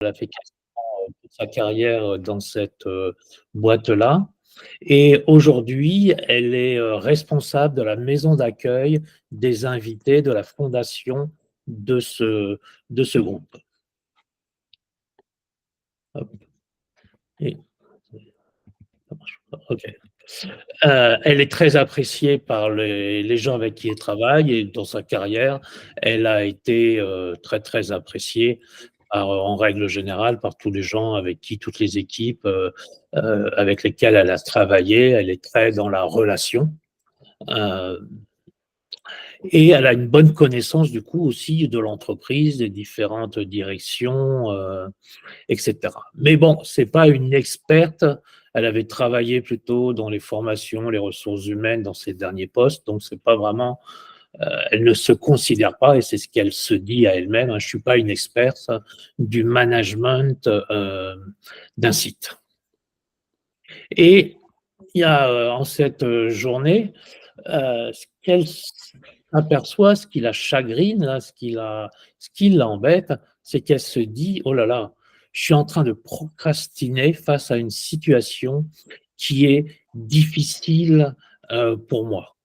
Elle a fait quasiment, toute sa carrière, dans cette, boîte-là et aujourd'hui, elle est, responsable de la maison d'accueil des invités de la fondation de ce groupe. Hop et ça marche pas, OK. Elle est très appréciée par les gens avec qui elle travaille et dans sa carrière, elle a été, très, très appréciée par, en règle générale, par tous les gens avec qui toutes les équipes, avec lesquelles elle a travaillé. Elle est très dans la relation, heu et elle a une bonne connaissance du coup aussi de l'entreprise, des différentes directions, et cetera. Mais bon, c'est pas une experte. Elle avait travaillé plutôt dans les formations, les ressources humaines dans ses derniers postes, donc c'est pas vraiment, elle ne se considère pas et c'est ce qu'elle se dit à elle-même, hein: «Je suis pas une experte du management, d'un site» et il y a, en cette, journée, ce qu'elle aperçoit, ce qui la chagrine, là, ce qui l'embête, c'est qu'elle se dit: «Oh là là, je suis en train de procrastiner face à une situation qui est difficile, pour moi».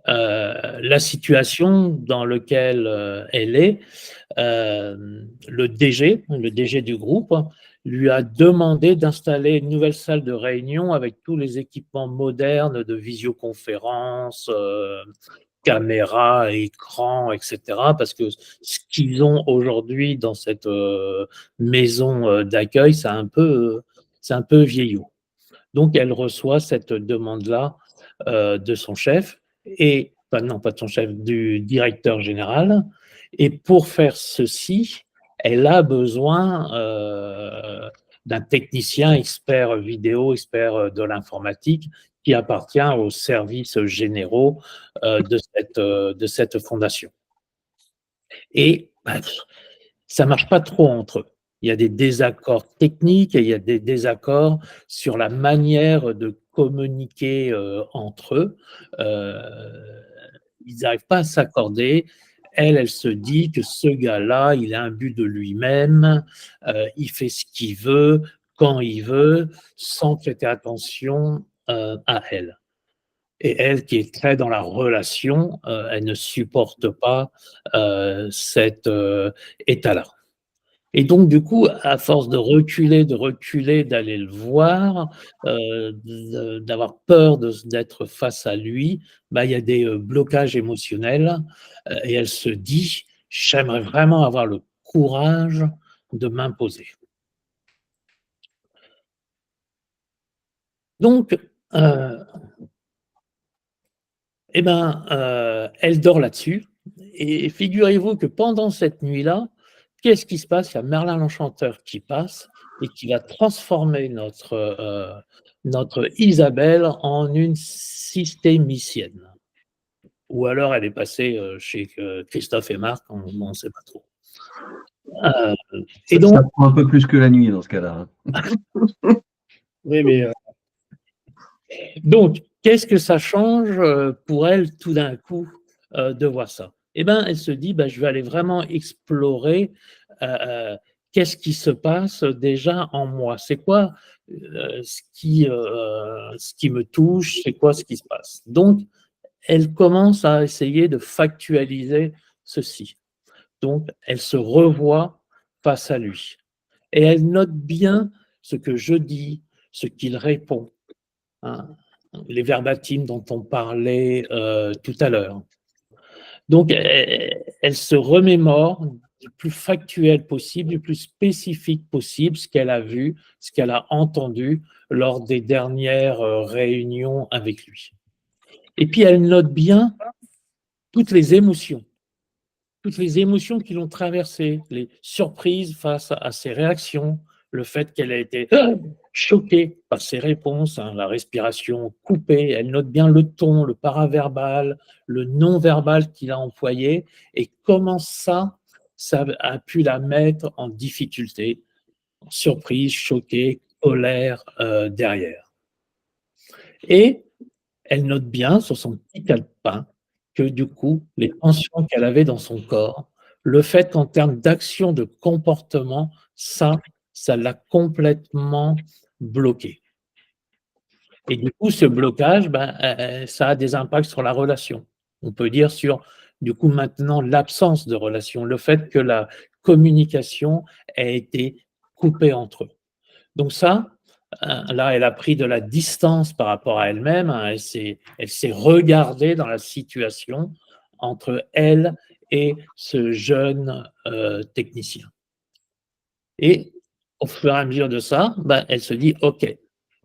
La situation dans lequel, elle est, le DG du groupe lui a demandé d'installer une nouvelle salle de réunion avec tous les équipements modernes de visioconférence, caméras, écrans et cetera. Parce que ce qu'ils ont aujourd'hui dans cette, maison, d'accueil, c'est un peu vieillot. Donc elle reçoit cette demande-là, de son chef et enfin non, pas de son chef, du directeur général et pour faire ceci, elle a besoin, d'un technicien expert vidéo, expert, de l'informatique qui appartient aux services généraux, de cette fondation et bah, ça marche pas trop entre eux. Il y a des désaccords techniques et il y a des désaccords sur la manière de communiquer, entre eux. Heu, Ils n'arrivent pas à s'accorder. Elle, elle se dit que ce gars-là, il a un but de lui-même, il fait ce qu'il veut, quand il veut, sans prêter attention, à elle. Et elle qui est très dans la relation, elle ne supporte pas, cet, état-là. Et donc du coup, à force de reculer, d'aller le voir, d'avoir peur d'être face à lui, bah, il y a des, blocages émotionnels, et elle se dit: «J'aimerais vraiment avoir le courage de m'imposer». Donc, et ben, elle dort là-dessus et figurez-vous que pendant cette nuit-là, qu'est-ce qui se passe? Il y a Merlin l'Enchanteur qui passe et qui va transformer notre Isabelle en une systémicienne. Ou alors elle est passée, chez, Christophe et Marc, on sait pas trop. Heu et Ça donc prend un peu plus que la nuit dans ce cas-là, hein. oui, mais donc, qu'est-ce que ça change, pour elle tout d'un coup, de voir ça? Eh ben, elle se dit: «Bah, je vais aller vraiment explorer, qu'est-ce qui se passe déjà en moi? C'est quoi, ce qui me touche? C'est quoi ce qui se passe?» Donc, elle commence à essayer de factualiser ceci. Donc, elle se revoit face à lui et elle note bien ce que je dis, ce qu'il répond. Hein, les verbatims dont on parlait, tout à l'heure. Donc elle se remémore du plus factuel possible, du plus spécifique possible, ce qu'elle a vu, ce qu'elle a entendu lors des dernières, réunions avec lui. Et puis elle note bien toutes les émotions. Toutes les émotions qui l'ont traversée, les surprises face à ses réactions, le fait qu'elle a été choquée par ses réponses, hein, la respiration coupée. Elle note bien le ton, le paraverbal, le non-verbal qu'il a employé et comment ça a pu la mettre en difficulté, surprise, choquée, colère, derrière. Et elle note bien sur son petit calepin que du coup, les tensions qu'elle avait dans son corps le fait qu'en termes d'action, de comportement, ça l'a complètement bloqué. Et du coup, ce blocage, ben, ça a des impacts sur la relation. On peut dire sur, du coup, maintenant, l'absence de relation, le fait que la communication ait été coupée entre eux. Donc ça, là, elle a pris de la distance par rapport à elle-même, hein, elle s'est regardée dans la situation entre elle et ce jeune, technicien. Et au fur et à mesure de ça, bah, elle se dit: «OK,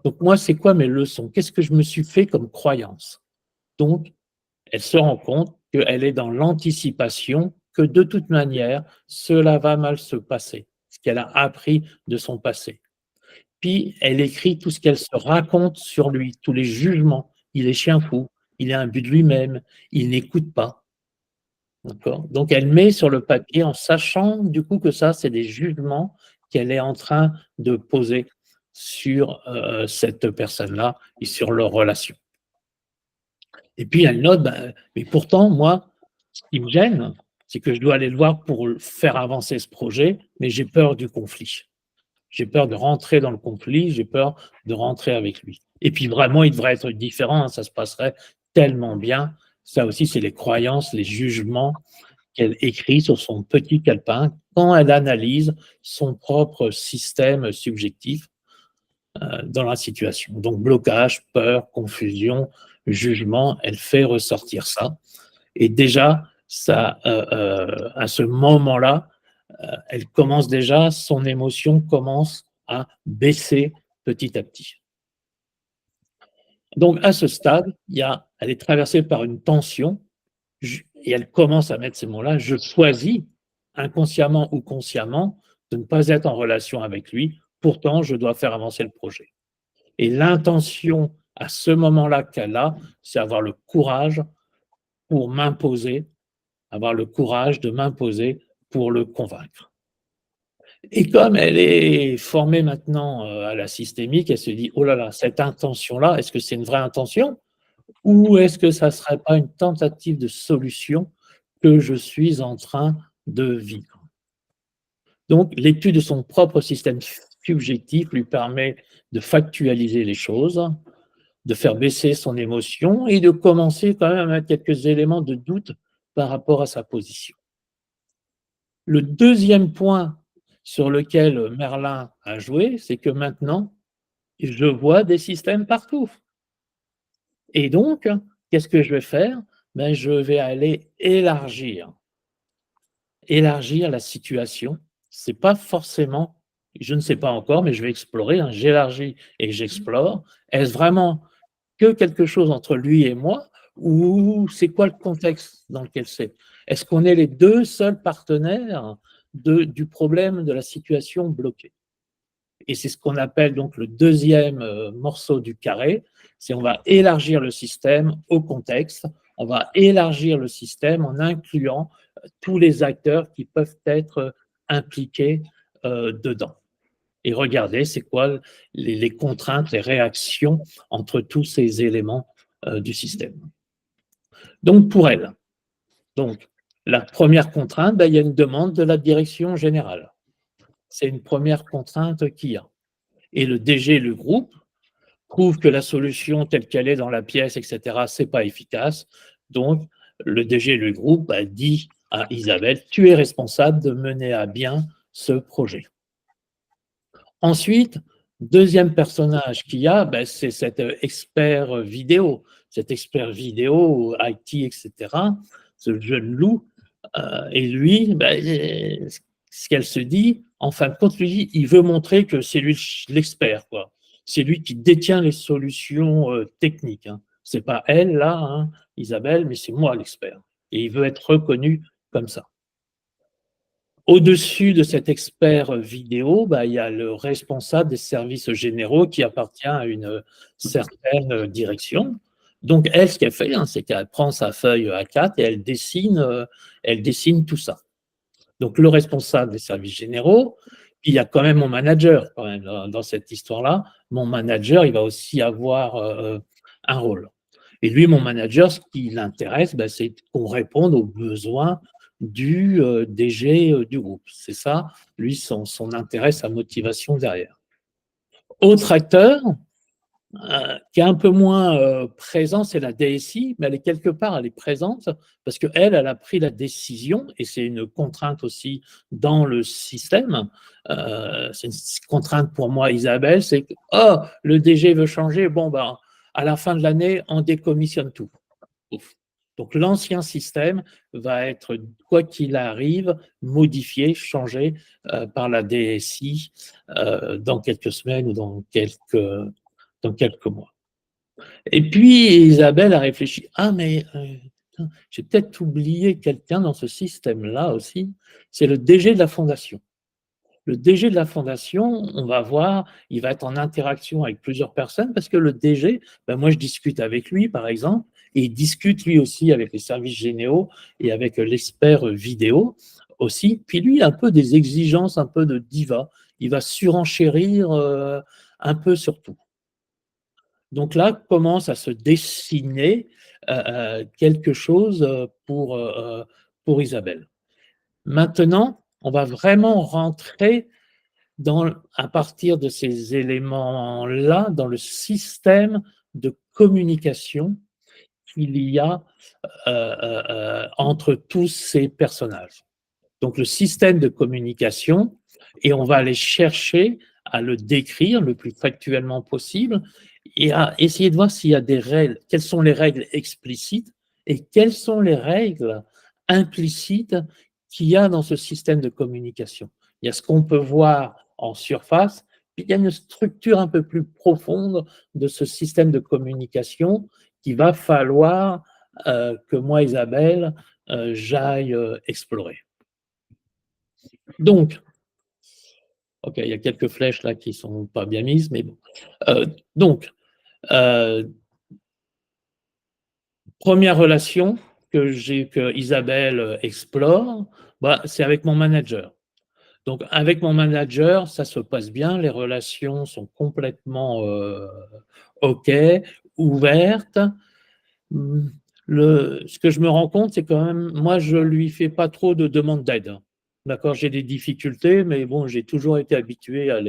donc moi, c'est quoi mes leçons? Qu'est-ce que je me suis fait comme croyance?» Donc elle se rend compte qu'elle est dans l'anticipation, que de toute manière, cela va mal se passer, ce qu'elle a appris de son passé. Puis elle écrit tout ce qu'elle se raconte sur lui, tous les jugements. Il est chien fou, il est imbu de lui-même, il n'écoute pas. D'accord? Donc elle met sur le papier en sachant du coup que ça, c'est des jugements qu'elle est en train de poser sur, cette personne-là et sur leur relation. Et puis elle note, bah, mais pourtant moi, ce qui me gêne, c'est que je dois aller le voir pour faire avancer ce projet, mais j'ai peur du conflit. J'ai peur de rentrer dans le conflit, j'ai peur de rentrer avec lui. Et puis vraiment, il devrait être différent, hein, ça se passerait tellement bien. Ça aussi, c'est les croyances, les jugements qu'elle écrit sur son petit calepin quand elle analyse son propre système subjectif dans la situation. Donc blocage, peur, confusion, jugement, elle fait ressortir ça. Et déjà, ça, à ce moment-là, elle commence déjà, son émotion commence à baisser petit à petit. Donc à ce stade, elle est traversée par une tension et elle commence à mettre ces mots-là: «Je choisis, inconsciemment ou consciemment, de ne pas être en relation avec lui, pourtant je dois faire avancer le projet». Et l'intention à ce moment-là qu'elle a, c'est avoir le courage pour m'imposer, avoir le courage de m'imposer pour le convaincre. Et comme elle est formée maintenant, à la systémique, elle se dit: «Oh là là, cette intention-là, est-ce que c'est une vraie intention? Ou est-ce que ça ne serait pas une tentative de solution que je suis en train de vivre?» Donc l'étude de son propre système subjectif lui permet de factualiser les choses, de faire baisser son émotion et de commencer quand même à mettre quelques éléments de doute par rapport à sa position. Le deuxième point sur lequel Merlin a joué, c'est que maintenant, je vois des systèmes partout. Et donc, qu'est-ce que je vais faire? Ben, je vais aller élargir la situation. C'est pas forcément, je ne sais pas encore, mais je vais explorer, hein, j'élargis et j'explore. Est-ce vraiment que quelque chose entre lui et moi ou c'est quoi le contexte dans lequel c'est? Est-ce qu'on est les 2 seuls partenaires du problème, de la situation bloquée? Et c'est ce qu'on appelle donc le deuxième morceau du carré, c'est on va élargir le système au contexte, on va élargir le système en incluant tous les acteurs qui peuvent être impliqués dedans. Et regarder c'est quoi les contraintes, les réactions entre tous ces éléments du système. Donc pour elle, donc, la première contrainte, ben, il y a une demande de la direction générale. C'est une première contrainte qu'il y a. Et le DG, le groupe, trouve que la solution telle qu'elle est dans la pièce, et cetera, c'est pas efficace. Donc, le DG, le groupe, bah, dit à Isabelle: «Tu es responsable de mener à bien ce projet». Ensuite, deuxième personnage qu'il y a, bah, c'est cet expert vidéo. Cet expert vidéo, IT, et cetera, ce jeune loup, et lui, bah, ce qu'elle se dit, en fin de compte, lui, il veut montrer que c'est lui l'expert, quoi. C'est lui qui détient les solutions, techniques, hein. C'est pas elle là, hein, Isabelle, mais c'est moi l'expert et il veut être reconnu comme ça. Au-dessus de cet expert vidéo, bah, il y a le responsable des services généraux qui appartient à une certaine direction. Donc elle, ce qu'elle fait, hein, c'est qu'elle prend sa feuille A4 et elle dessine tout ça. Donc le responsable des services généraux, puis il y a quand même mon manager quand même dans cette histoire-là. Mon manager, il va aussi avoir, un rôle. Et lui, mon manager, ce qui l'intéresse, bah, c'est qu'on réponde aux besoins du DG du groupe. C'est ça, lui, son intérêt, sa motivation derrière. Autre acteur, qui est un peu moins présent, c'est la DSI, mais elle est quelque part, elle est présente parce qu'elle, elle a pris la décision, et c'est une contrainte aussi dans le système. C'est une contrainte pour moi, Isabelle, c'est que oh, le DG veut changer, bon, ben, à la fin de l'année, on décommissionne tout. Ouf. Donc l'ancien système va être, quoi qu'il arrive, modifié, changé par la DSI dans quelques semaines ou dans quelques mois. Et puis Isabelle a réfléchi, ah mais j'ai peut-être oublié quelqu'un dans ce système-là aussi, c'est le DG de la fondation. Le DG de la fondation, on va voir, il va être en interaction avec plusieurs personnes parce que le DG, ben moi je discute avec lui par exemple, et il discute lui aussi avec les services généraux et avec l'expert vidéo aussi. Puis lui, il a un peu des exigences, un peu de diva. Il va surenchérir un peu sur tout. Donc là, commence à se dessiner quelque chose pour Isabelle. Maintenant, on va vraiment rentrer à partir de ces éléments-là dans le système de communication qu'il y a entre tous ces personnages. Donc le système de communication, et on va aller chercher à le décrire le plus factuellement possible et à essayer de voir s'il y a des règles, quelles sont les règles explicites et quelles sont les règles implicites qu'il y a dans ce système de communication. Il y a ce qu'on peut voir en surface, puis il y a une structure un peu plus profonde de ce système de communication qu'il va falloir que moi, Isabelle, j'aille explorer. Donc, ok, il y a quelques flèches là qui ne sont pas bien mises, mais bon. Donc, première relation que Isabelle explore, bah, c'est avec mon manager. Donc, avec mon manager, ça se passe bien, les relations sont complètement OK, ouvertes. Ce que je me rends compte, c'est quand même, moi, je ne lui fais pas trop de demandes d'aide. D'accord, j'ai des difficultés, mais bon, j'ai toujours été habitué à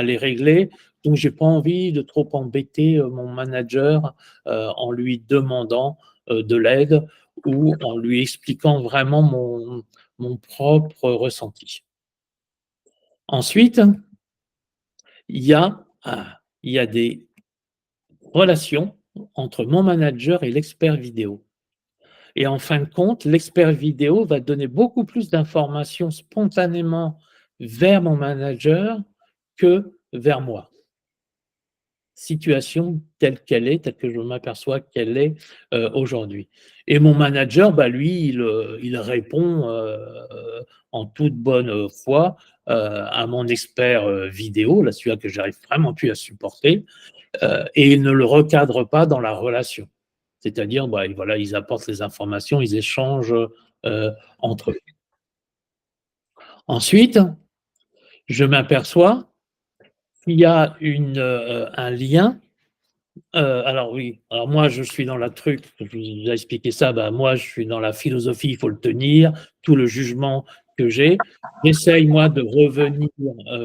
les régler. Donc, je n'ai pas envie de trop embêter mon manager en lui demandant de l'aide ou en lui expliquant vraiment mon propre ressenti. Ensuite, il y a des relations entre mon manager et l'expert vidéo. Et en fin de compte, l'expert vidéo va donner beaucoup plus d'informations spontanément vers mon manager que vers moi. Situation telle qu'elle est, telle que je m'aperçois qu'elle est aujourd'hui. Et mon manager, bah, lui, il répond en toute bonne foi à mon expert vidéo, là, celui-là que j'arrive vraiment plus à supporter, et il ne le recadre pas dans la relation. C'est-à-dire, bah, voilà, ils apportent les informations, ils échangent entre eux. Ensuite, je m'aperçois qu'il y a un lien. Alors oui, alors moi je suis dans la truc, je vous ai expliqué ça, bah, moi je suis dans la philosophie, il faut le tenir, tout le jugement que j'ai. J'essaye moi de revenir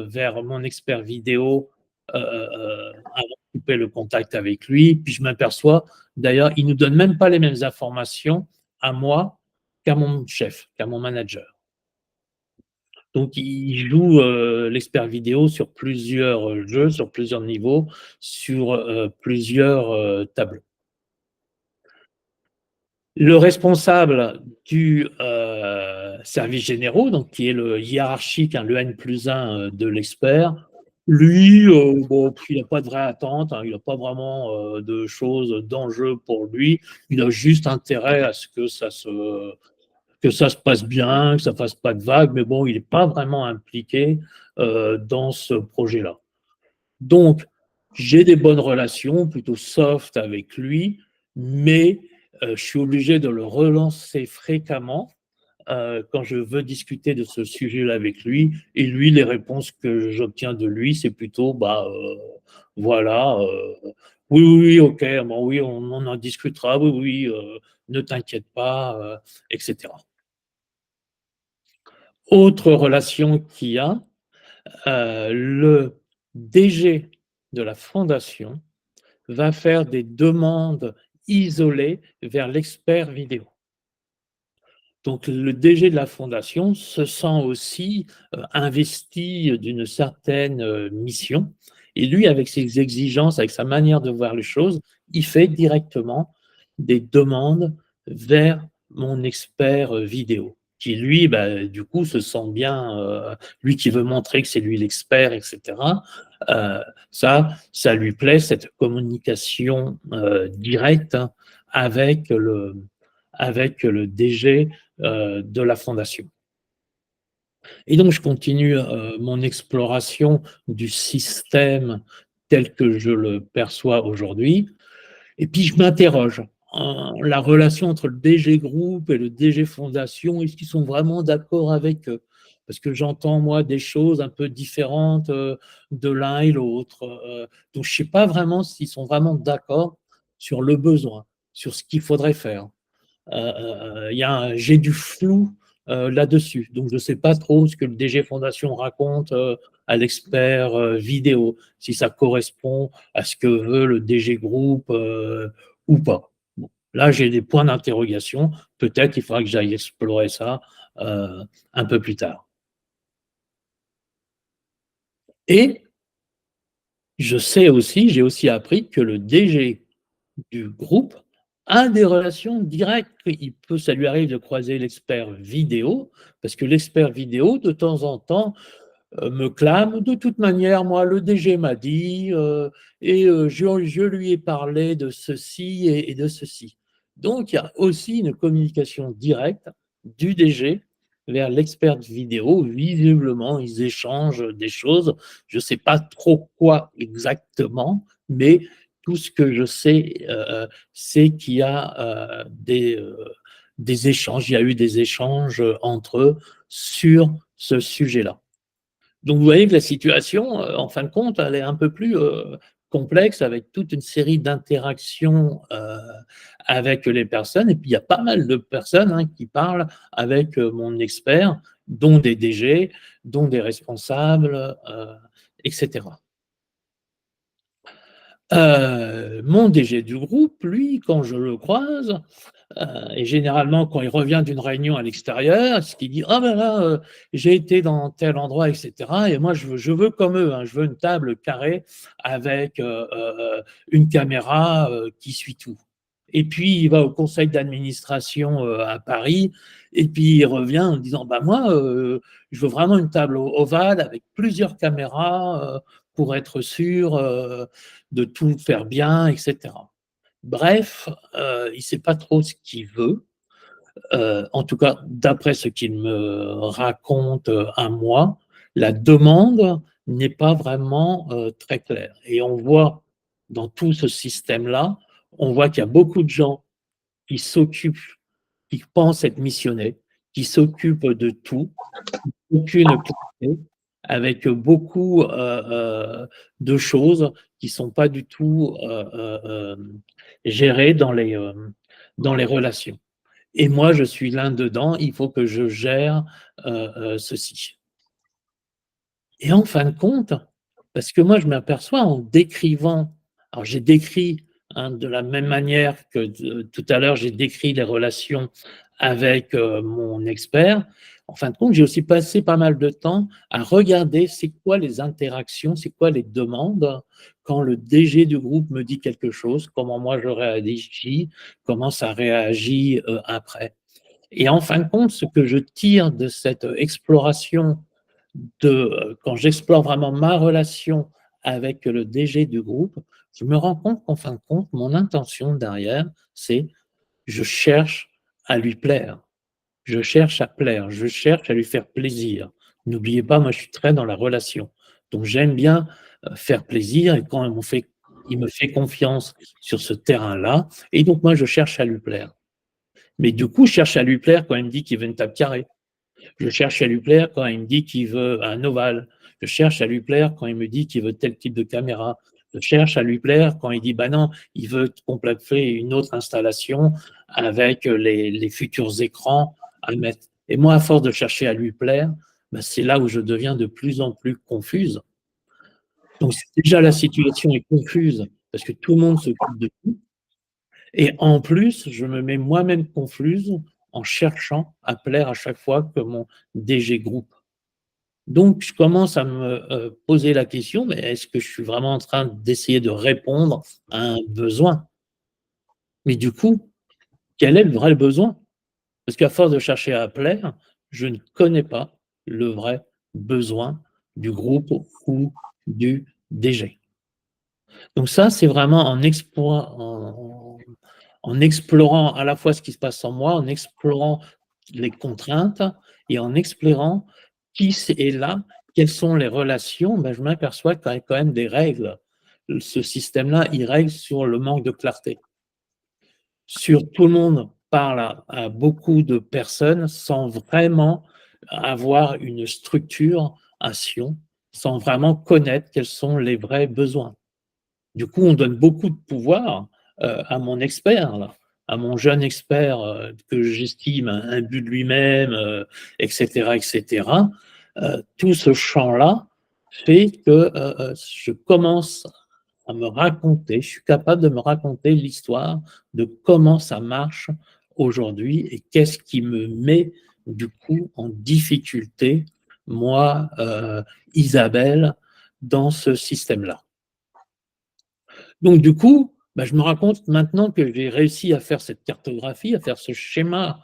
vers mon expert vidéo avant de couper le contact avec lui, puis je m'aperçois, d'ailleurs, il ne nous donne même pas les mêmes informations à moi qu'à mon chef, qu'à mon manager. Donc, il joue l'expert vidéo sur plusieurs jeux, sur plusieurs niveaux, sur plusieurs tableaux. Le responsable du service généraux, donc qui est le hiérarchique, hein, le N+1 de l'expert, lui, bon, il n'a pas de vraie attente, hein, il n'a pas vraiment de choses, d'enjeux pour lui. Il a juste intérêt à ce que ça se passe bien, que ça ne fasse pas de vagues, mais bon, il n'est pas vraiment impliqué dans ce projet-là. Donc, j'ai des bonnes relations, plutôt soft avec lui, mais je suis obligé de le relancer fréquemment quand je veux discuter de ce sujet-là avec lui. Et lui, les réponses que j'obtiens de lui, c'est plutôt, bah, voilà, oui, oui, oui, ok, bon, oui, on en discutera, oui, oui, ne t'inquiète pas, etc. Autre relation qu'il y a, le DG de la fondation va faire des demandes isolées vers l'expert vidéo. Donc le DG de la fondation se sent aussi investi d'une certaine mission. Et lui, avec ses exigences, avec sa manière de voir les choses, il fait directement des demandes vers mon expert vidéo, qui lui, bah, du coup, se sent bien, lui qui veut montrer que c'est lui l'expert, etc. Euh, ça lui plaît, cette communication directe, hein, avec le DG de la fondation. Et donc, je continue mon exploration du système tel que je le perçois aujourd'hui. Et puis, je m'interroge. La relation entre le DG Group et le DG Fondation, est-ce qu'ils sont vraiment d'accord avec eux? Parce que j'entends, moi, des choses un peu différentes de l'un et l'autre. Donc, je ne sais pas vraiment s'ils sont vraiment d'accord sur le besoin, sur ce qu'il faudrait faire. J'ai du flou là-dessus. Donc, je ne sais pas trop ce que le DG Fondation raconte à l'expert vidéo, si ça correspond à ce que veut le DG Group ou pas. Bon, là, j'ai des points d'interrogation. Peut-être qu'il faudra que j'aille explorer ça un peu plus tard. Et je sais aussi, j'ai aussi appris que le DG du groupe a des relations directes. Ça lui arrive de croiser l'expert vidéo, parce que l'expert vidéo, de temps en temps, me clame, de toute manière, moi, le DG m'a dit, je lui ai parlé de ceci et de ceci. Donc, il y a aussi une communication directe du DG vers l'expert vidéo. Visiblement, ils échangent des choses. Je ne sais pas trop quoi exactement, mais tout ce que je sais, c'est qu'il y a des échanges. Il y a eu des échanges entre eux sur ce sujet-là. Donc, vous voyez que la situation, en fin de compte, elle est un peu plus complexe avec toute une série d'interactions avec les personnes. Et puis, il y a pas mal de personnes qui parlent avec mon expert, dont des DG, dont des responsables, etc. Mon DG du groupe, lui, quand je le croise, et généralement, quand il revient d'une réunion à l'extérieur, ce qu'il dit: «Ah ben là, j'ai été dans tel endroit et cetera et moi je veux comme eux, hein, je veux une table carrée avec, une caméra, qui suit tout». Et puis il va au conseil d'administration, à Paris et puis il revient en disant: «Bah moi, je veux vraiment une table ovale avec plusieurs caméras, pour être sûr, de tout faire bien et cetera». Bref, il ne sait pas trop ce qu'il veut, en tout cas d'après ce qu'il me raconte, à moi, la demande n'est pas vraiment, très claire et on voit dans tout ce système-là, on voit qu'il y a beaucoup de gens qui s'occupent, qui pensent être missionnés, qui s'occupent de tout, aucune clarté, avec beaucoup, de choses qui ne sont pas du tout, gérées dans les relations. Et moi, je suis là dedans, il faut que je gère ceci. Et en fin de compte, parce que moi, je m'aperçois en décrivant, alors j'ai décrit de la même manière que tout à l'heure, j'ai décrit les relations avec mon expert. En fin de compte, j'ai aussi passé pas mal de temps à regarder c'est quoi les interactions, c'est quoi les demandes quand le DG du groupe me dit quelque chose, comment moi je réagis, comment ça réagit après. Et en fin de compte, ce que je tire de cette exploration quand j'explore vraiment ma relation avec le DG du groupe, je me rends compte qu'en fin de compte, mon intention derrière, c'est je cherche à lui plaire. Je cherche à plaire, je cherche à lui faire plaisir. N'oubliez pas, moi je suis très dans la relation. Donc j'aime bien faire plaisir et quand il me fait confiance sur ce terrain-là, et donc moi je cherche à lui plaire. Mais du coup, je cherche à lui plaire quand il me dit qu'il veut une table carrée. Je cherche à lui plaire quand il me dit qu'il veut un ovale. Je cherche à lui plaire quand il me dit qu'il veut tel type de caméra. Je cherche à lui plaire quand il dit bah non, il veut compléter une autre installation avec les futurs écrans à mettre. Et moi, à force de chercher à lui plaire, ben, c'est là où je deviens de plus en plus confuse. Donc déjà, la situation est confuse parce que tout le monde s'occupe de tout. Et en plus, je me mets moi-même confuse en cherchant à plaire à chaque fois que mon DG groupe. Donc, je commence à me poser la question, mais est-ce que je suis vraiment en train d'essayer de répondre à un besoin? Mais du coup, quel est le vrai besoin? Parce qu'à force de chercher à plaire, je ne connais pas le vrai besoin du groupe ou du DG. Donc ça, c'est vraiment en explorant à la fois ce qui se passe en moi, en explorant les contraintes et en explorant qui est là, quelles sont les relations, ben, je m'aperçois qu'il y a quand même des règles. Ce système-là, il règle sur le manque de clarté. Sur tout le monde parle à beaucoup de personnes sans vraiment avoir une structuration, sans vraiment connaître quels sont les vrais besoins. Du coup, on donne beaucoup de pouvoir à mon expert, là, à mon jeune expert que j'estime un but de lui-même, etc., etc. Tout ce champ-là fait que je commence à me raconter, je suis capable de me raconter l'histoire de comment ça marche aujourd'hui et qu'est-ce qui me met du coup en difficulté, moi, Isabelle, dans ce système-là. Donc du coup, bah, je me rends compte maintenant que j'ai réussi à faire cette cartographie, à faire ce schéma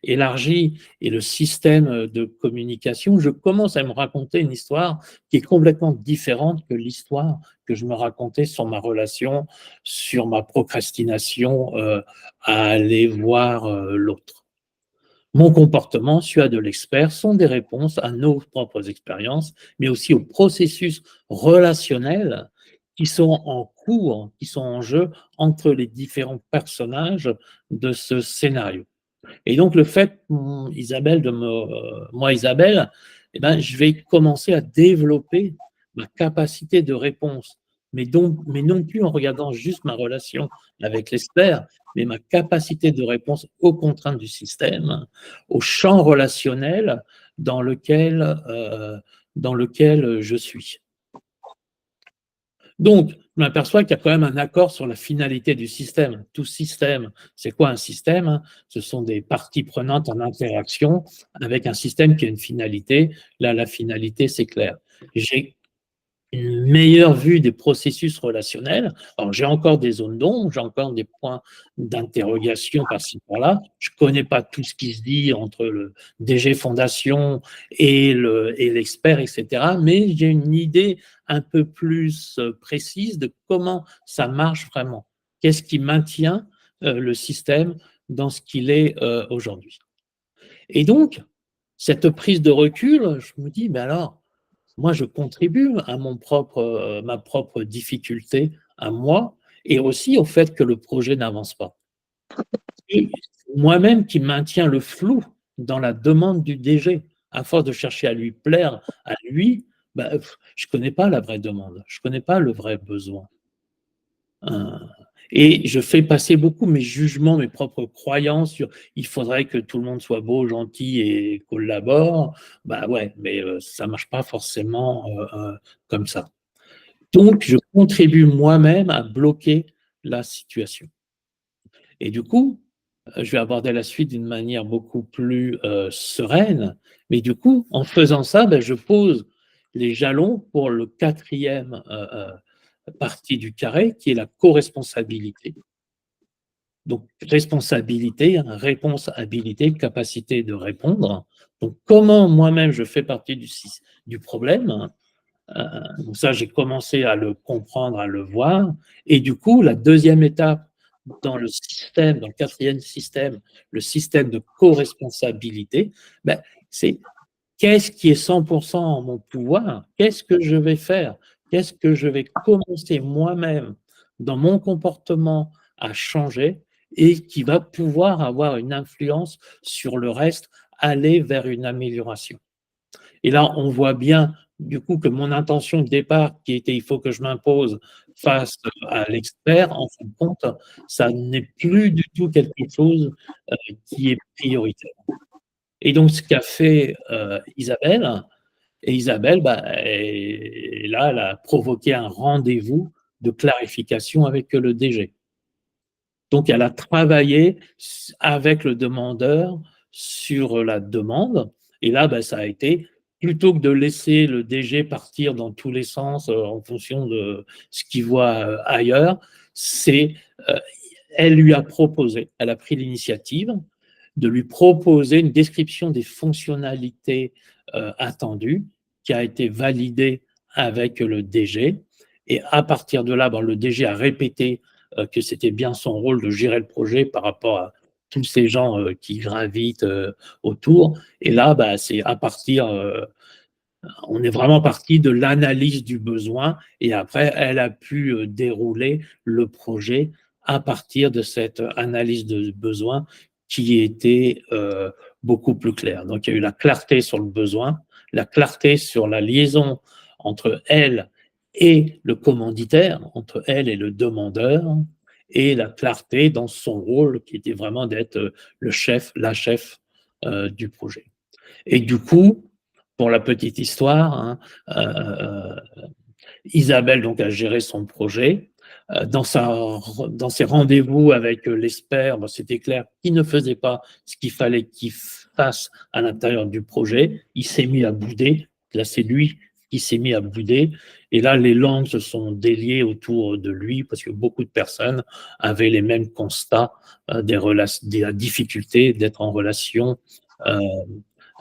élargi et le système de communication, je commence à me raconter une histoire qui est complètement différente que l'histoire que je me racontais sur ma relation, sur ma procrastination à aller voir l'autre. Mon comportement, celui de l'expert, sont des réponses à nos propres expériences, mais aussi aux processus relationnels qui sont en cours, qui sont en jeu entre les différents personnages de ce scénario. Et donc le fait, Isabelle, moi Isabelle, eh ben, je vais commencer à développer ma capacité de réponse, mais non plus en regardant juste ma relation avec l'expert, mais ma capacité de réponse aux contraintes du système, au champ relationnel dans lequel je suis. Donc, je m'aperçois qu'il y a quand même un accord sur la finalité du système. Tout système, c'est quoi un système? Ce sont des parties prenantes en interaction avec un système qui a une finalité. Là, la finalité, c'est clair. J'ai une meilleure vue des processus relationnels. Alors, j'ai encore des zones d'ombre, j'ai encore des points d'interrogation par-ci, par-là. Je ne connais pas tout ce qui se dit entre le DG Fondation et l'expert, etc. Mais j'ai une idée un peu plus précise de comment ça marche vraiment. Qu'est-ce qui maintient le système dans ce qu'il est aujourd'hui. Et donc, cette prise de recul, je me dis, mais alors, moi, je contribue à ma propre difficulté, à moi, et aussi au fait que le projet n'avance pas. Et moi-même qui maintiens le flou dans la demande du DG, à force de chercher à lui plaire, à lui, bah, je ne connais pas la vraie demande, je ne connais pas le vrai besoin. Et je fais passer beaucoup mes jugements, mes propres croyances sur il faudrait que tout le monde soit beau, gentil et collabore. Bah ouais, mais ça marche pas forcément comme ça. Donc, je contribue moi-même à bloquer la situation. Et du coup, je vais aborder la suite d'une manière beaucoup plus sereine. Mais du coup, en faisant ça, ben, je pose les jalons pour le quatrième partie du carré, qui est la co-responsabilité. Donc, responsabilité, réponse, habilité, capacité de répondre. Donc, comment moi-même je fais partie du problème. Donc ça, j'ai commencé à le comprendre, à le voir. Et du coup, la deuxième étape dans le système, dans le quatrième système, le système de co-responsabilité, ben, c'est qu'est-ce qui est 100% en mon pouvoir? Qu'est-ce que je vais faire? Qu'est-ce que je vais commencer moi-même dans mon comportement à changer et qui va pouvoir avoir une influence sur le reste, aller vers une amélioration. Et là, on voit bien du coup que mon intention de départ, qui était il faut que je m'impose face à l'expert, en fin de compte, ça n'est plus du tout quelque chose qui est prioritaire. Et donc, ce qu'a fait Isabelle, et Isabelle, bah, et là, elle a provoqué un rendez-vous de clarification avec le DG. Donc, elle a travaillé avec le demandeur sur la demande. Et là, bah, ça a été, plutôt que de laisser le DG partir dans tous les sens en fonction de ce qu'il voit ailleurs, c'est, euh, elle lui a proposé, elle a pris l'initiative de lui proposer une description des fonctionnalités attendues qui a été validée avec le DG. Et à partir de là, bon, le DG a répété que c'était bien son rôle de gérer le projet par rapport à tous ces gens qui gravitent autour. Et là, bah, c'est à partir, on est vraiment parti de l'analyse du besoin et après, elle a pu dérouler le projet à partir de cette analyse de besoin qui était beaucoup plus claire. Donc, il y a eu la clarté sur le besoin, la clarté sur la liaison entre elle et le commanditaire, entre elle et le demandeur, et la clarté dans son rôle qui était vraiment d'être le chef, la chef du projet. Et du coup, pour la petite histoire, hein, Isabelle donc a géré son projet. Dans ses rendez-vous avec l'expert, bon, c'était clair qu'il ne faisait pas ce qu'il fallait qu'il fasse à l'intérieur du projet. Il s'est mis à bouder. Là, c'est lui qui s'est mis à bouder. Et là, les langues se sont déliées autour de lui parce que beaucoup de personnes avaient les mêmes constats de la difficulté d'être en relation euh,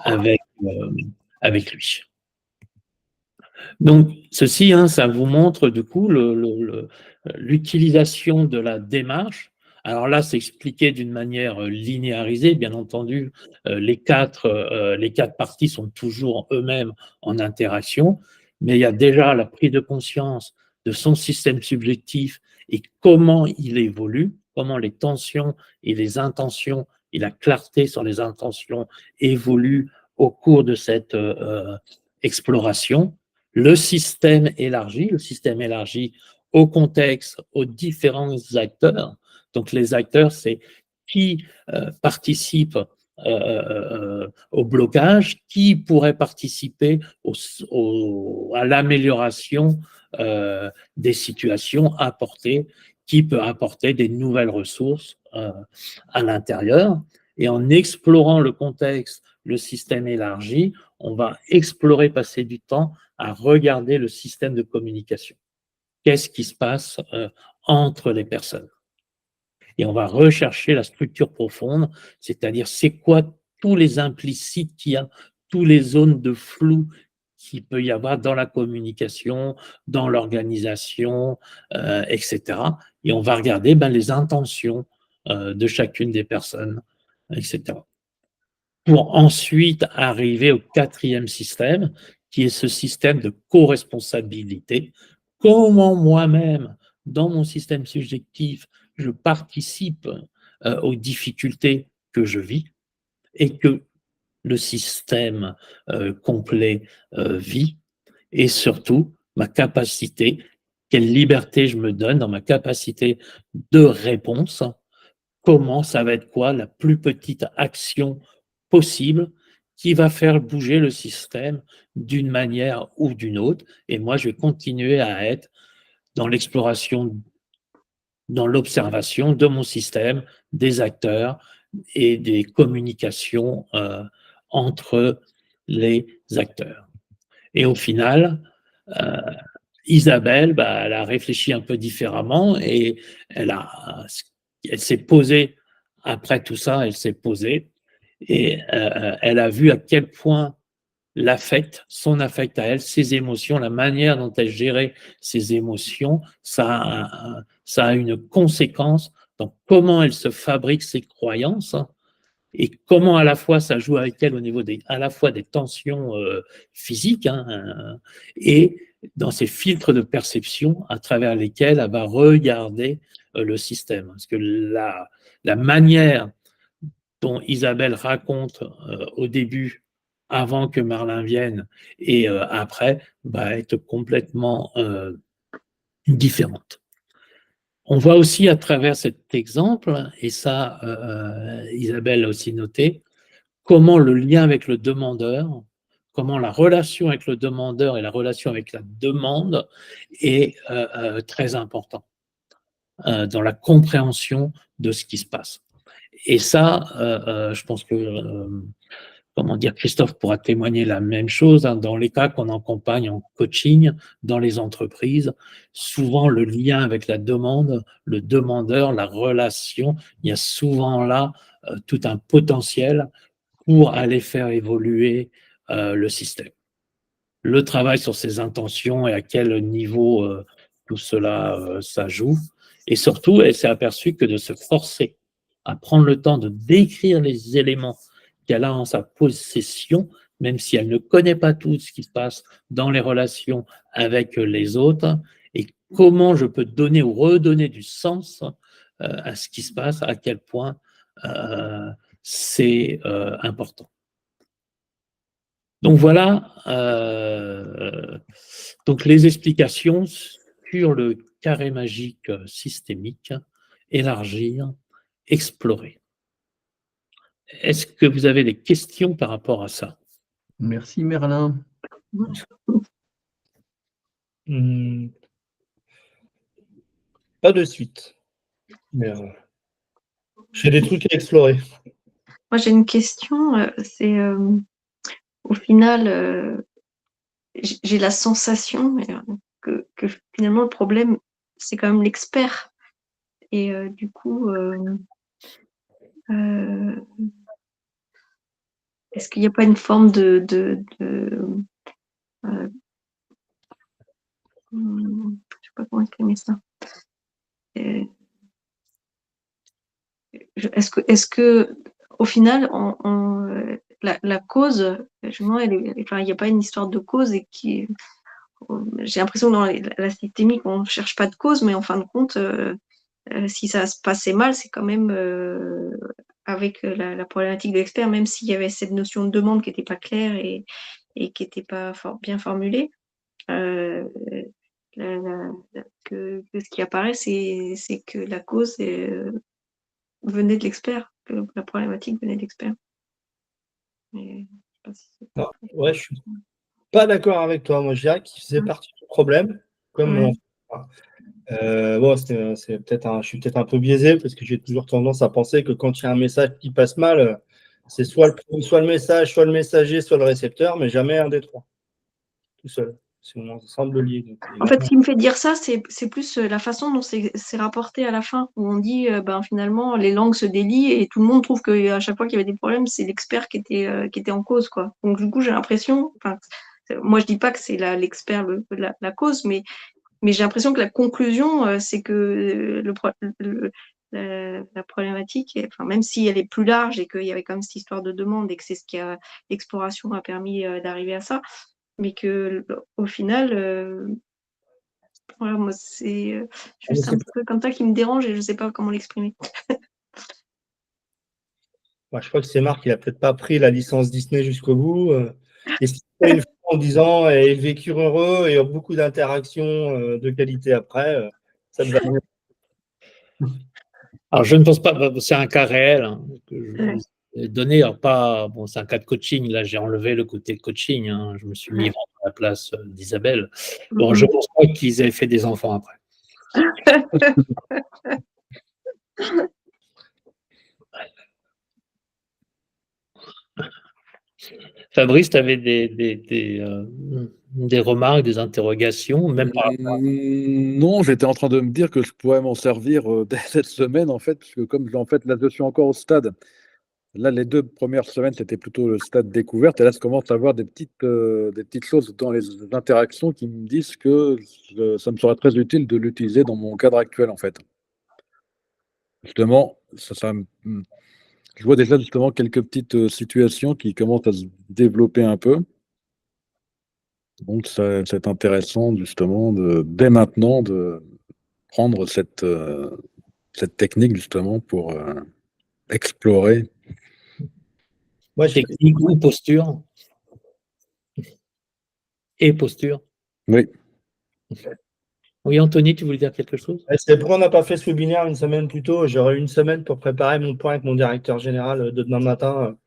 avec, euh, avec lui. Donc, ceci, hein, ça vous montre du coup l'utilisation de la démarche. Alors là, c'est expliqué d'une manière linéarisée, bien entendu. Les quatre parties sont toujours eux-mêmes en interaction, mais il y a déjà la prise de conscience de son système subjectif et comment il évolue, comment les tensions et les intentions et la clarté sur les intentions évoluent au cours de cette exploration. Le système élargi au contexte, aux différents acteurs. Donc les acteurs, c'est qui participe au blocage, qui pourrait participer à l'amélioration des situations apportées, qui peut apporter des nouvelles ressources à l'intérieur. Et en explorant le contexte, le système élargi, on va explorer, passer du temps à regarder le système de communication. Qu'est-ce qui se passe entre les personnes? Et on va rechercher la structure profonde, c'est-à-dire c'est quoi tous les implicites qu'il y a, toutes les zones de flou qu'il peut y avoir dans la communication, dans l'organisation, etc. Et on va regarder les intentions de chacune des personnes, etc. Pour ensuite arriver au quatrième système, qui est ce système de co-responsabilité. Comment moi-même, dans mon système subjectif, je participe aux difficultés que je vis et que le système complet vit, et surtout ma capacité, quelle liberté je me donne dans ma capacité de réponse, comment ça va être quoi la plus petite action possible qui va faire bouger le système d'une manière ou d'une autre. Et moi, je vais continuer à être dans l'exploration, dans l'observation de mon système, des acteurs et des communications entre les acteurs. Et au final, euh, Isabelle, elle a réfléchi un peu différemment et elle s'est posée, après tout ça, elle s'est posée et elle a vu à quel point l'affect, son affect à elle, ses émotions, la manière dont elle gérait ses émotions, ça a une conséquence dans comment elle se fabrique ses croyances, hein, et comment à la fois ça joue avec elle au niveau à la fois des tensions physiques, hein, et dans ces filtres de perception à travers lesquels elle va regarder le système. Parce que la manière dont Isabelle raconte au début, avant que Marlin vienne, et après, va être complètement différente. On voit aussi à travers cet exemple, et ça, Isabelle a aussi noté, comment le lien avec le demandeur, comment la relation avec le demandeur et la relation avec la demande est très important dans la compréhension de ce qui se passe. Et ça, je pense que comment dire, Christophe pourra témoigner la même chose, hein, dans les cas qu'on accompagne en coaching dans les entreprises. Souvent, le lien avec la demande, le demandeur, la relation, il y a souvent là tout un potentiel pour aller faire évoluer le système. Le travail sur ses intentions et à quel niveau tout cela ça joue. Et surtout, elle s'est aperçue que de se forcer à prendre le temps de décrire les éléments qu'elle a en sa possession, même si elle ne connaît pas tout ce qui se passe dans les relations avec les autres, et comment je peux donner ou redonner du sens à ce qui se passe, à quel point c'est important. Donc voilà, donc les explications sur le carré magique systémique, élargir, explorer. Est-ce que vous avez des questions par rapport à ça? Merci Merlin. Pas de suite. Mais j'ai des trucs à explorer. Moi, j'ai une question. C'est au final, j'ai la sensation que finalement le problème, c'est quand même l'expert. Et du coup, est-ce qu'il n'y a pas une forme de je ne sais pas comment exprimer ça. Est-ce que au final, la cause, justement, il n'y a pas une histoire de cause et qui, j'ai l'impression que dans la systémique, on ne cherche pas de cause, mais en fin de compte, si ça se passait mal, c'est quand même avec la problématique de l'expert, même s'il y avait cette notion de demande qui n'était pas claire et qui n'était pas bien formulée, que ce qui apparaît, c'est que la cause venait de l'expert, que la problématique venait de l'expert. Ouais, je suis pas d'accord avec toi. Moi, je dirais qu'il faisait partie du problème. Comme bon, c'est peut-être je suis peut-être un peu biaisé parce que j'ai toujours tendance à penser que quand il y a un message qui passe mal, c'est soit le message, soit le messager, soit le récepteur, mais jamais un des trois, tout seul. C'est mon ensemble lié. Donc, en fait, ce qui me fait dire ça, c'est plus la façon dont c'est rapporté à la fin, où on dit finalement les langues se délient et tout le monde trouve qu'à chaque fois qu'il y avait des problèmes, c'est l'expert qui était en cause, quoi. Donc du coup, j'ai l'impression, moi je dis pas que c'est l'expert la cause, mais j'ai l'impression que la conclusion, c'est que la problématique, même si elle est plus large et qu'il y avait quand même cette histoire de demande et que c'est ce qui l'exploration a permis d'arriver à ça, mais que au final, voilà, moi c'est juste un peu comme ça qui me dérange et je ne sais pas comment l'exprimer. Je crois que c'est Marc, il a peut-être pas pris la licence Disney jusqu'au bout. Et si c'est une fois en disant ils vécurent heureux et ont beaucoup d'interactions de qualité après, ça te va mieux. Alors, je ne pense pas, c'est un cas réel hein, que je vous ai donné. Alors pas, bon, c'est un cas de coaching. Là, j'ai enlevé le côté coaching. Hein, je me suis mis à la place d'Isabelle. Bon, je ne pense pas qu'ils aient fait des enfants après. Fabrice, tu avais des remarques, des interrogations, même par rapport à... Non, j'étais en train de me dire que je pourrais m'en servir dès cette semaine, en fait, parce que comme en fait, là, je suis encore au stade. Là, les 2 premières semaines, c'était plutôt le stade découverte. Et là, je commence à avoir des petites choses dans les interactions qui me disent que ça me serait très utile de l'utiliser dans mon cadre actuel, en fait. Justement, je vois déjà justement quelques petites situations qui commencent à se développer un peu. Donc, c'est intéressant justement dès maintenant de prendre cette technique justement pour explorer. Technique ou posture. Et posture. Oui. Oui, Anthony, tu voulais dire quelque chose? C'est pourquoi on n'a pas fait ce webinaire une semaine plus tôt. J'aurais eu une semaine pour préparer mon point avec mon directeur général de demain matin.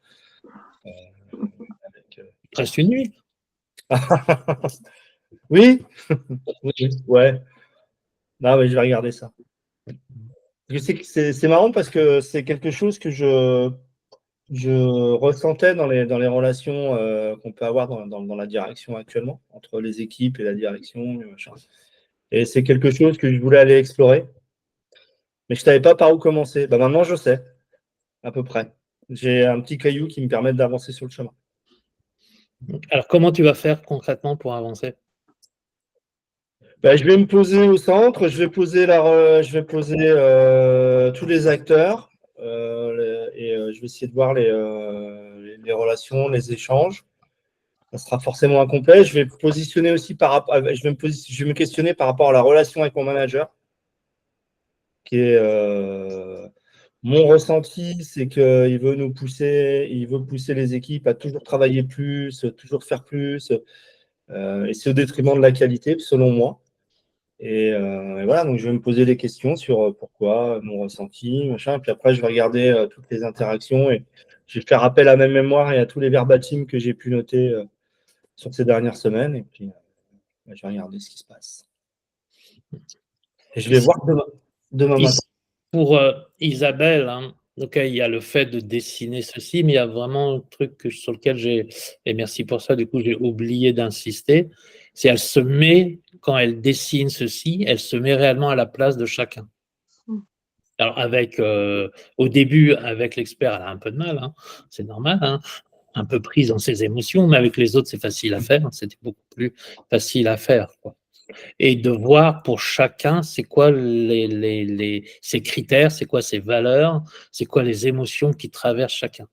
Presque une nuit. Oui, oui, ouais. Non, mais je vais regarder ça. Je sais que c'est marrant parce que c'est quelque chose que je ressentais dans les relations qu'on peut avoir dans la direction actuellement, entre les équipes et la direction. Et machin. Et c'est quelque chose que je voulais aller explorer, mais je ne savais pas par où commencer. Bah, maintenant, je sais, à peu près. J'ai un petit caillou qui me permet d'avancer sur le chemin. Alors, comment tu vas faire concrètement pour avancer? Bah, je vais me poser au centre, je vais poser tous les acteurs et je vais essayer de voir les relations, les échanges. Ça sera forcément incomplet. Je vais positionner aussi je vais me questionner par rapport à la relation avec mon manager, qui est mon ressenti, c'est qu'il veut nous pousser, il veut pousser les équipes à toujours travailler plus, toujours faire plus, et c'est au détriment de la qualité, selon moi. Et voilà, donc je vais me poser des questions sur pourquoi, mon ressenti, machin. Et puis après, je vais regarder toutes les interactions et je vais faire appel à ma mémoire et à tous les verbatims que j'ai pu noter sur ces dernières semaines. Et puis, je vais regarder ce qui se passe. Et je vais voir demain matin. Pour Isabelle, hein, donc, il y a le fait de dessiner ceci, mais il y a vraiment un truc sur lequel et merci pour ça, du coup, j'ai oublié d'insister, c'est elle se met, quand elle dessine ceci, elle se met réellement à la place de chacun. Alors, au début, avec l'expert, elle a un peu de mal, hein, c'est normal, hein, un peu prise dans ses émotions, mais avec les autres, c'est facile à faire, c'était beaucoup plus facile à faire, quoi. Et de voir pour chacun, c'est quoi ses critères, c'est quoi ses valeurs, c'est quoi les émotions qui traversent chacun.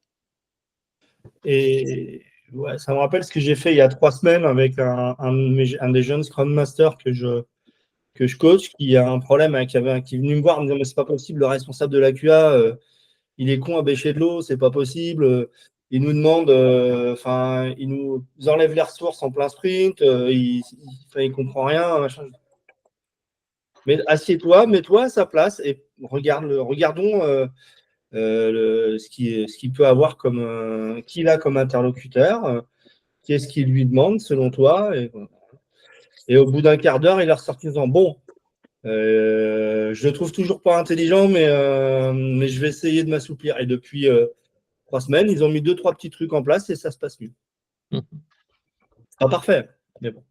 Et ouais, ça me rappelle ce que j'ai fait il y a 3 semaines avec un des jeunes Scrum Masters que je coach, qui a un problème, qui est venu me voir en me disant mais c'est pas possible, le responsable de la QA, il est con à bêcher de l'eau, c'est pas possible. Il nous demande, il nous enlève les ressources en plein sprint, il comprend rien, machin. Mais assieds-toi, mets-toi à sa place et regardons ce qu'il peut avoir qui il a comme interlocuteur, qu'est-ce qu'il lui demande selon toi. Et au bout d'un quart d'heure, il est ressorti en disant bon, je le trouve toujours pas intelligent, mais je vais essayer de m'assouplir. Et depuis 3 semaines, ils ont mis 2-3 petits trucs en place et ça se passe mieux. C'est pas parfait, mais bon.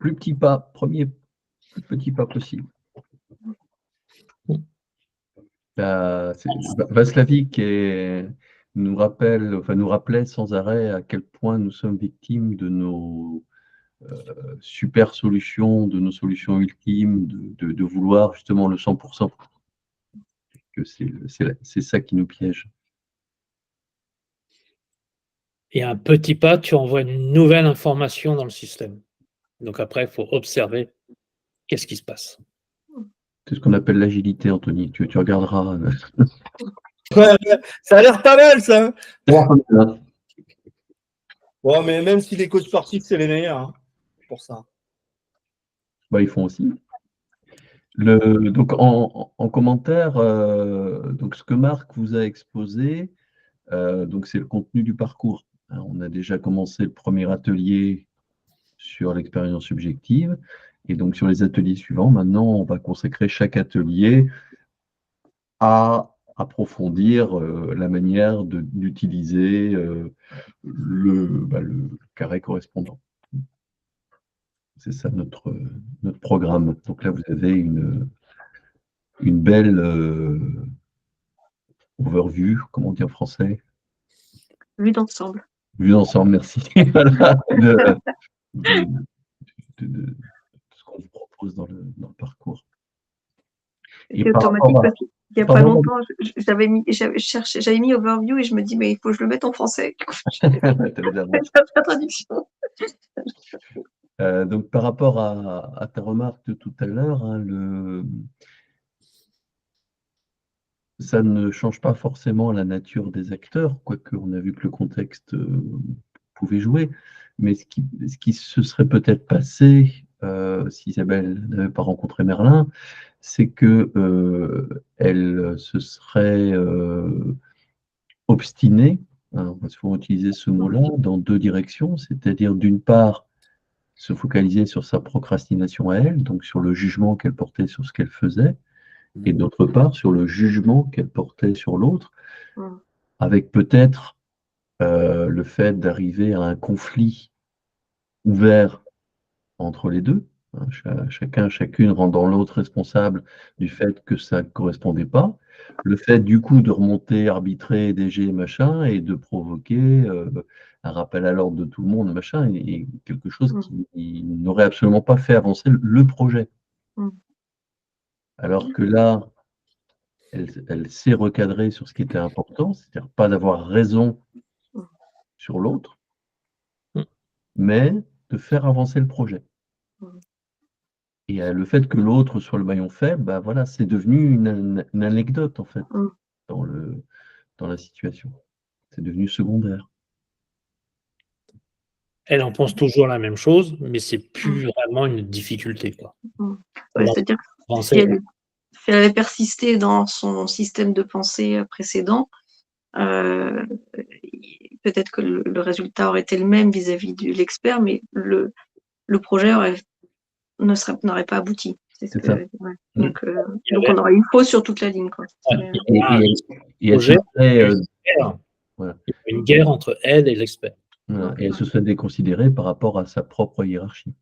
Plus petit pas, premier plus petit pas possible. Václavic nous rappelait sans arrêt à quel point nous sommes victimes de nos super solutions, de nos solutions ultimes, de vouloir justement le 100%. Que c'est ça qui nous piège. Et un petit pas, tu envoies une nouvelle information dans le système. Donc après, il faut observer qu'est-ce qui se passe. C'est ce qu'on appelle l'agilité, Anthony. Tu regarderas. Ouais, ça a l'air pas mal, ça. Bon, mais même si les coachs sportifs, c'est les meilleurs hein, pour ça. Ils font aussi. Donc en commentaire, donc ce que Marc vous a exposé, donc c'est le contenu du parcours. On a déjà commencé le premier atelier sur l'expérience subjective. Et donc, sur les ateliers suivants, maintenant, on va consacrer chaque atelier à approfondir la manière d'utiliser le carré correspondant. C'est ça notre programme. Donc là, vous avez une belle overview, comment on dit en français? Vue d'ensemble. Vue d'ensemble, merci. Voilà, de ce qu'on vous propose dans le parcours. C'est automatique parce qu'il n'y a pas longtemps, j'avais mis overview et je me dis, mais il faut que je le mette en français. La traduction. Donc, par rapport à ta remarque de tout à l'heure, hein, ça ne change pas forcément la nature des acteurs, quoique on a vu que le contexte pouvait jouer. Mais ce qui se serait peut-être passé si Isabelle n'avait pas rencontré Merlin, c'est que elle se serait obstinée, hein, il faut utiliser ce mot-là, dans deux directions, c'est-à-dire d'une part, se focaliser sur sa procrastination à elle, donc sur le jugement qu'elle portait sur ce qu'elle faisait, et d'autre part, sur le jugement qu'elle portait sur l'autre, avec peut-être le fait d'arriver à un conflit ouvert entre les deux, hein, chacune rendant l'autre responsable du fait que ça ne correspondait pas, le fait du coup de remonter, arbitrer, DG, machin, et de provoquer un rappel à l'ordre de tout le monde, machin, et quelque chose qui n'aurait absolument pas fait avancer le projet. Alors que là, elle s'est recadrée sur ce qui était important, c'est-à-dire pas d'avoir raison sur l'autre, mais de faire avancer le projet. Et le fait que l'autre soit le maillon faible, bah voilà, c'est devenu une anecdote en fait dans la situation. C'est devenu secondaire. Elle en pense toujours la même chose, mais c'est plus vraiment une difficulté, quoi. Ouais, c'est-à-dire que si elle avait persisté dans son système de pensée précédent, peut-être que le résultat aurait été le même vis-à-vis de l'expert, mais le projet n'aurait pas abouti. C'est ça. Ouais. Donc on aurait une pause sur toute la ligne, quoi. Et elle se serait, voilà. Il y a une guerre entre elle et l'expert. Voilà. Et elle se serait déconsidérée par rapport à sa propre hiérarchie.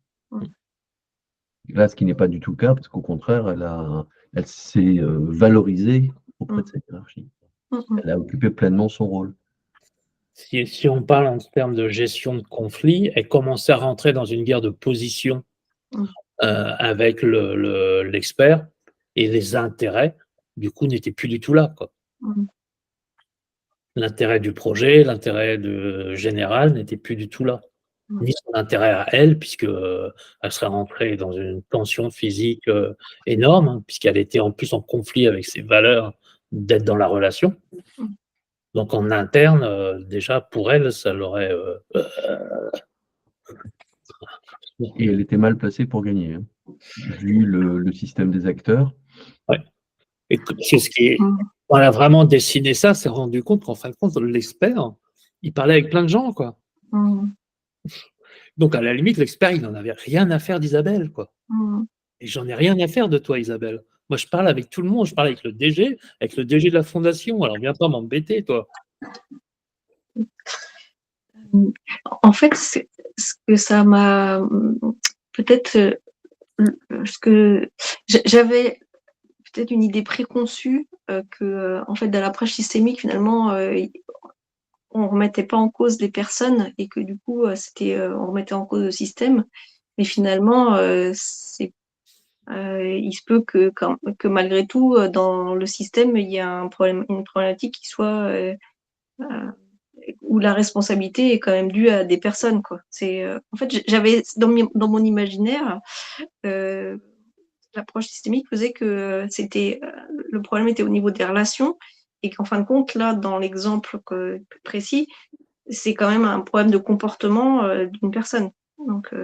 Là, ce qui n'est pas du tout le cas, parce qu'au contraire, elle s'est valorisée auprès de cette hiérarchie. Elle a occupé pleinement son rôle. Si on parle en termes de gestion de conflit, elle commençait à rentrer dans une guerre de position avec l'expert, et les intérêts, du coup, n'étaient plus du tout là, quoi. L'intérêt du projet, l'intérêt général n'était plus du tout là. Ni son intérêt à elle, puisque elle serait rentrée dans une tension physique énorme, hein, puisqu'elle était en plus en conflit avec ses valeurs d'être dans la relation. Donc en interne, déjà pour elle, ça l'aurait. Et elle était mal placée pour gagner, hein, vu le système des acteurs. Ouais. Et c'est ce qui est. On a vraiment dessiné ça, s'est rendu compte qu'en fin de compte, l'expert, il parlait avec plein de gens, quoi. Donc, à la limite, l'expert, il n'en avait rien à faire d'Isabelle, quoi. Et j'en ai rien à faire de toi, Isabelle. Moi, je parle avec tout le monde. Je parle avec le DG de la fondation. Alors, viens pas m'embêter, toi. En fait, ce que ça m'a peut-être ce que j'avais peut-être une idée préconçue que en fait dans l'approche systémique finalement on remettait pas en cause les personnes et que du coup on remettait en cause le système, mais finalement il se peut que malgré tout dans le système il y a une problématique qui soit où la responsabilité est quand même due à des personnes, quoi. En fait j'avais dans mon imaginaire l'approche systémique faisait que le problème était au niveau des relations et qu'en fin de compte, là, dans l'exemple précis, c'est quand même un problème de comportement d'une personne. Donc,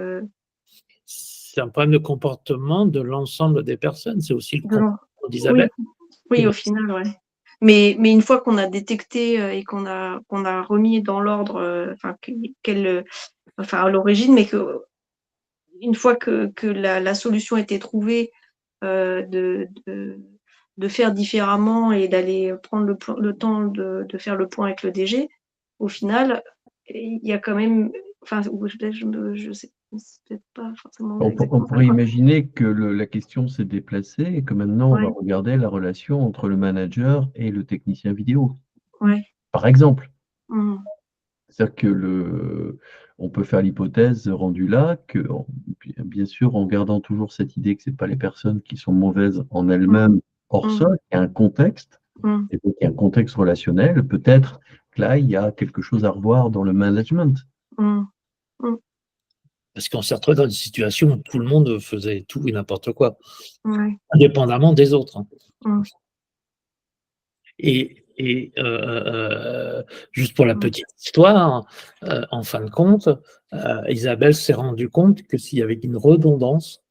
c'est un problème de comportement de l'ensemble des personnes. C'est aussi le comportement d'Isabelle. Oui, au final, ouais. Mais une fois qu'on a détecté et qu'on a remis dans l'ordre, à l'origine, mais que une fois que la solution a été trouvée, de faire différemment et d'aller prendre le temps de faire le point avec le DG, au final, il y a quand même, enfin, je sais peut-être pas forcément. On pourrait imaginer que la question s'est déplacée et que maintenant on va regarder la relation entre le manager et le technicien vidéo. Par exemple. C'est-à-dire que on peut faire l'hypothèse rendue là que, bien sûr, en gardant toujours cette idée que ce n'est pas les personnes qui sont mauvaises en elles-mêmes hors sol, il y a un contexte, et donc il y a un contexte relationnel, peut-être que là, il y a quelque chose à revoir dans le management. Parce qu'on s'est retrouvé dans une situation où tout le monde faisait tout et n'importe quoi, indépendamment des autres. Et juste pour la petite histoire, en fin de compte, Isabelle s'est rendue compte que s'il y avait une redondance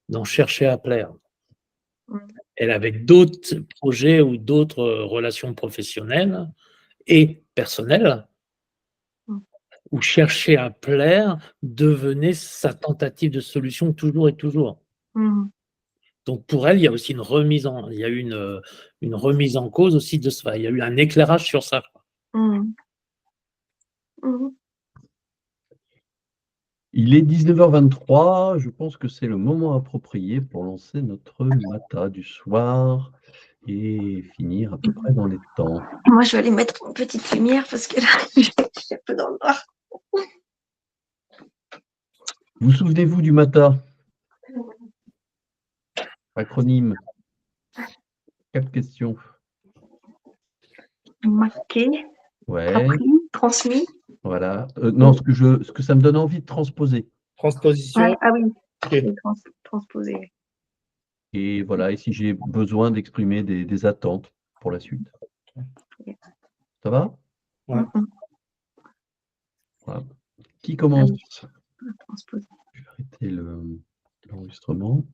d'en chercher à plaire. Elle avait d'autres projets ou d'autres relations professionnelles, et personnelle, Mm. où chercher à plaire devenait sa tentative de solution toujours et toujours. Mhm. Donc pour elle, il y a aussi il y a eu une remise en cause aussi de ça. Il y a eu un éclairage sur ça. Mhm. Mhm. Il est 19h23, je pense que c'est le moment approprié pour lancer notre Mata du soir et finir à peu près dans les temps. Moi, je vais aller mettre une petite lumière parce que là, je suis un peu dans le noir. Vous souvenez-vous du Mata? Acronyme. 4 questions. Marqué, Ouais, appris, transmis. voilà. Non, ce que ça me donne envie de transposer. Transposition. Ouais, ah oui, Ok. et transposer. Et voilà, et si j'ai besoin d'exprimer des attentes pour la suite. Ça va? Ouais. Mhm. Voilà. Qui commence? Transposer. Je vais arrêter l'enregistrement.